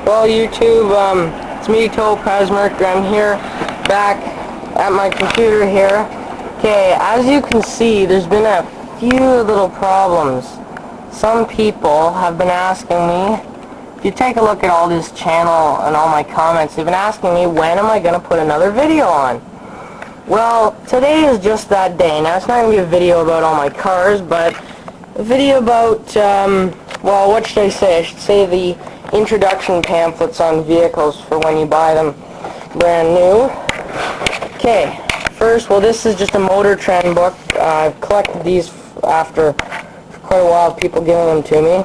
Well, YouTube, it's me, Topaz Mercury. I'm here, back at my computer here. Okay, as you can see, there's been a few little problems. Some people have been asking me, if you take a look at all this channel and all my comments, they've been asking me, when am I going to put another video on? Well, today is just that day. Now, it's not going to be a video about all my cars, but a video about, well, what should I say? I should say the introduction pamphlets on vehicles for when you buy them brand new. Okay, first, well, this is just a motor trend book. I've collected these after quite a while of people giving them to me.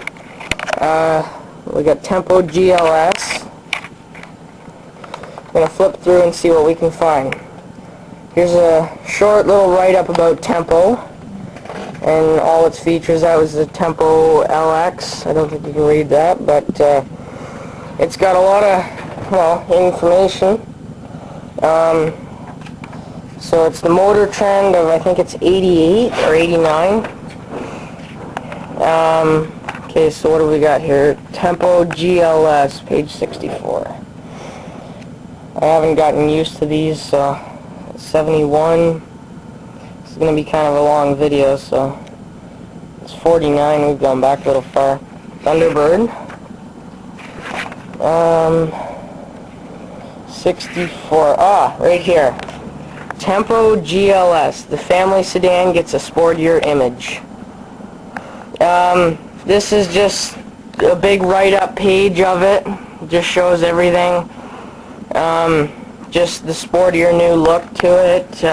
We got Tempo GLS. I'm going to flip through and see what we can find. Here's a short little write-up about Tempo and all its features. That was the Tempo LX. I don't think you can read that, but it's got a lot of, well, information. So it's the motor trend of, I think it's 88 or 89. Okay, so what do we got here? Tempo GLS, page 64. I haven't gotten used to these, so 71. This is going to be kind of a long video, so it's 49. We've gone back a little far. Thunderbird. 64. Right here. Tempo GLS. The family sedan gets a sportier image. This is just a big write-up page of it. Just shows everything. Just the sportier new look to it.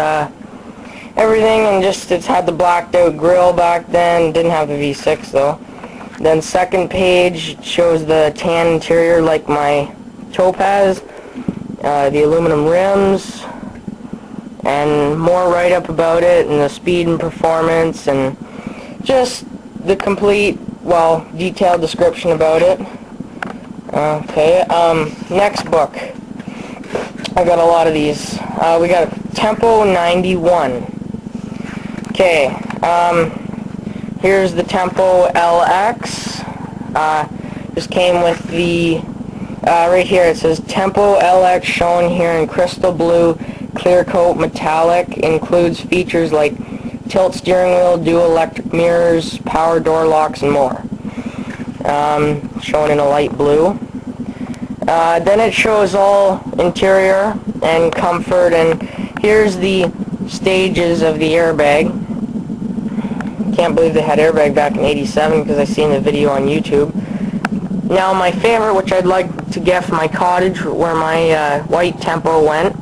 Everything, and just it's had the blacked out grille back then. Didn't have the V6 though. Then second page shows the tan interior like my Topaz. The aluminum rims. And more write-up about it, and the speed and performance, and just the complete, well, detailed description about it. Okay, next book. I got a lot of these. We got Tempo 91. Okay, here's the Tempo LX. Just came with the, right here it says Tempo LX, shown here in crystal blue, clear coat metallic. Includes features like tilt steering wheel, dual electric mirrors, power door locks, and more. Shown in a light blue. Then it shows all interior and comfort, and here's the stages of the airbag. Can't believe they had airbag back in 87 because I seen the video on YouTube. Now my favorite, which I'd like to get for my cottage where my white Tempo went,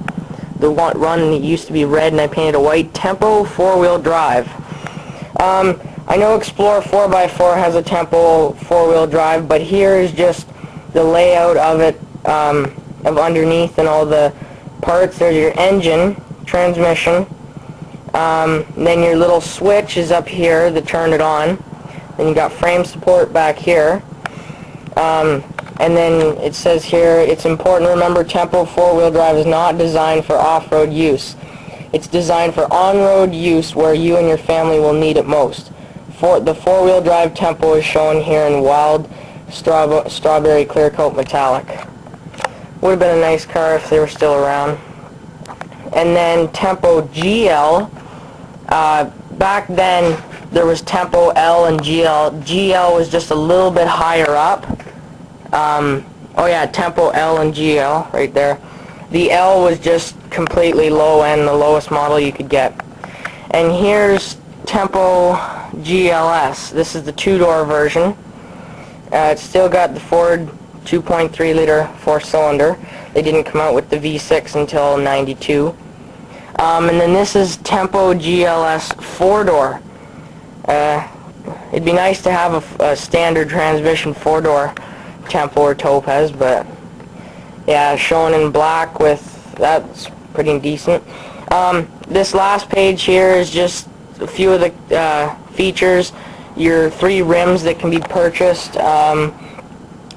the one that used to be red and I painted a white, Tempo 4-wheel drive. I know Explorer 4x4 has a Tempo 4-wheel drive, but here is just the layout of it, of underneath and all the parts. There's your engine, transmission, then your little switch is up here that turn it on. Then you got frame support back here. And then it says here, it's important to remember Tempo 4-wheel drive is not designed for off-road use. It's designed for on-road use where you and your family will need it most. The 4-wheel drive Tempo is shown here in wild strawberry clear coat metallic. Would have been a nice car if they were still around. And then Tempo GL. Back then there was Tempo L and GL. GL was just a little bit higher up. Oh yeah, Tempo L and GL right there. The L was just completely low end, the lowest model you could get. And here's Tempo GLS. This is the two-door version. It's still got the Ford 2.3 liter 4-cylinder. They didn't come out with the V6 until 92. And then this is Tempo GLS 4-door. It'd be nice to have a standard transmission 4-door Tempo or Topaz, but yeah, shown in black with, that's pretty decent. This last page here is just a few of the features. Your 3 rims that can be purchased, a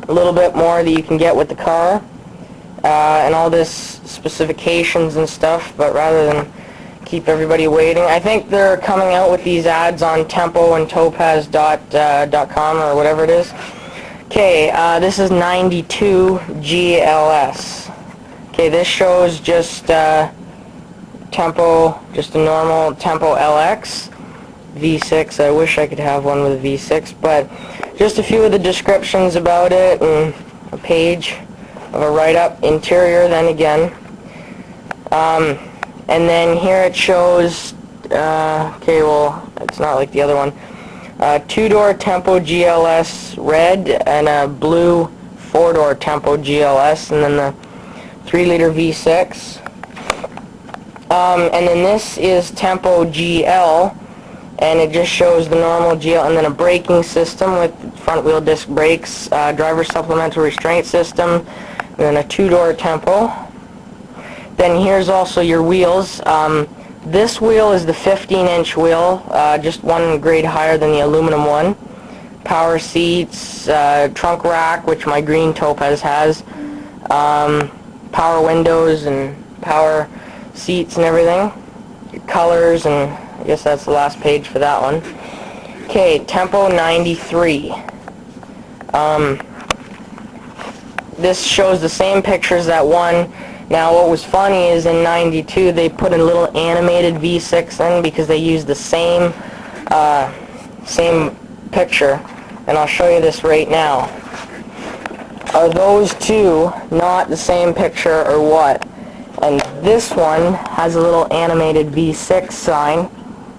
little bit more that you can get with the car, and all this specifications and stuff. But rather than keep everybody waiting, I think they're coming out with these ads on Tempo and Topaz.com or whatever it is. Okay, this is 92 GLS. Okay, this shows just tempo, just a normal tempo LX V6. I wish I could have one with a V6, but just a few of the descriptions about it and a page of a write-up. Interior, then again. And then here it shows, okay, well, it's not like the other one. Two-door Tempo GLS red and a blue four-door Tempo GLS, and then the 3-liter V6. And then this is Tempo GL, and it just shows the normal GL, and then a braking system with front-wheel disc brakes, driver supplemental restraint system, and then a two-door Tempo. Then here's also your wheels. This wheel is the 15-inch wheel, just one grade higher than the aluminum one. Power seats, trunk rack, which my green Topaz has, power windows and power seats and everything. Colors, and I guess that's the last page for that one. Okay, Tempo 93. This shows the same picture as that one. Now what was funny is in 92 they put a little animated V6 in because they used the same picture, and I'll show you this right now. Are those two not the same picture or what? And this one has a little animated V6 sign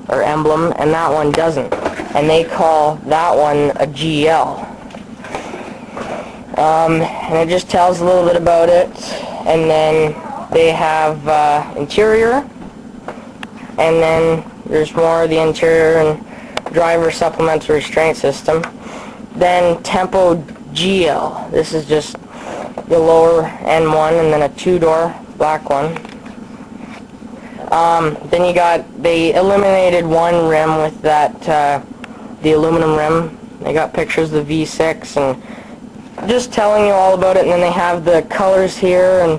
or emblem, and that one doesn't, and they call that one a GL. And it just tells a little bit about it. And then they have interior, and then there's more of the interior and driver supplemental restraint system. Then Tempo GL. This is just the lower end one, and then a two-door black one. Then they eliminated one rim with that, the aluminum rim. They got pictures of the V6 and just telling you all about it, and then they have the colors here and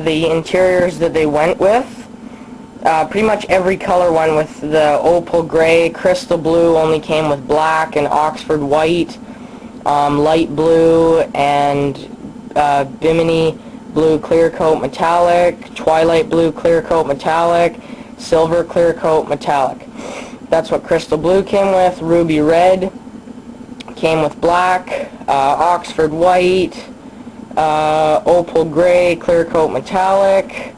the interiors that they went with. Pretty much every color one, with the opal gray, crystal blue only came with black, and Oxford white, light blue, and Bimini blue clear coat metallic, twilight blue clear coat metallic, silver clear coat metallic. That's what crystal blue came with. Ruby red came with black, Oxford white, opal gray clear coat metallic,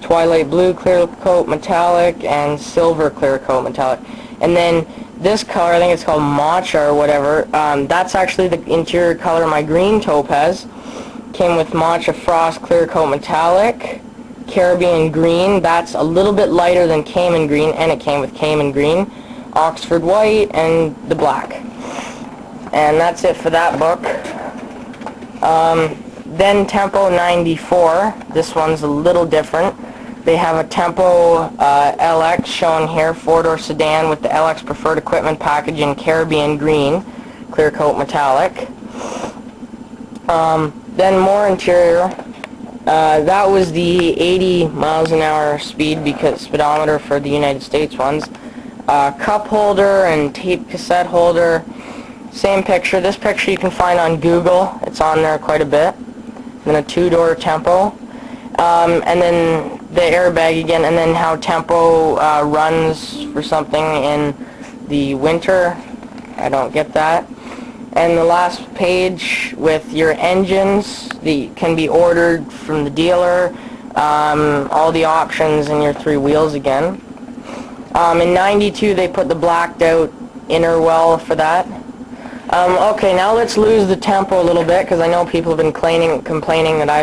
twilight blue clear coat metallic, and silver clear coat metallic. And then this color, I think it's called matcha or whatever, that's actually the interior color of my green Topaz. Came with matcha frost clear coat metallic, Caribbean green, that's a little bit lighter than Cayman green, and it came with Cayman green, Oxford white, and the black. And that's it for that book. Then Tempo 94. This one's a little different. They have a Tempo LX shown here, four-door sedan with the LX preferred equipment package in Caribbean green, clear coat metallic. Then more interior. That was the 80 miles an hour speedometer for the United States ones. Cup holder and tape cassette holder. Same picture. This picture you can find on Google. It's on there quite a bit. Then a two-door Tempo. And then the airbag again, and then how Tempo runs for something in the winter. I don't get that. And the last page with your engines, can be ordered from the dealer, all the options, and your three wheels again. In 92 they put the blacked out inner well for that. Okay, now let's lose the tempo a little bit, because I know people have been complaining that I've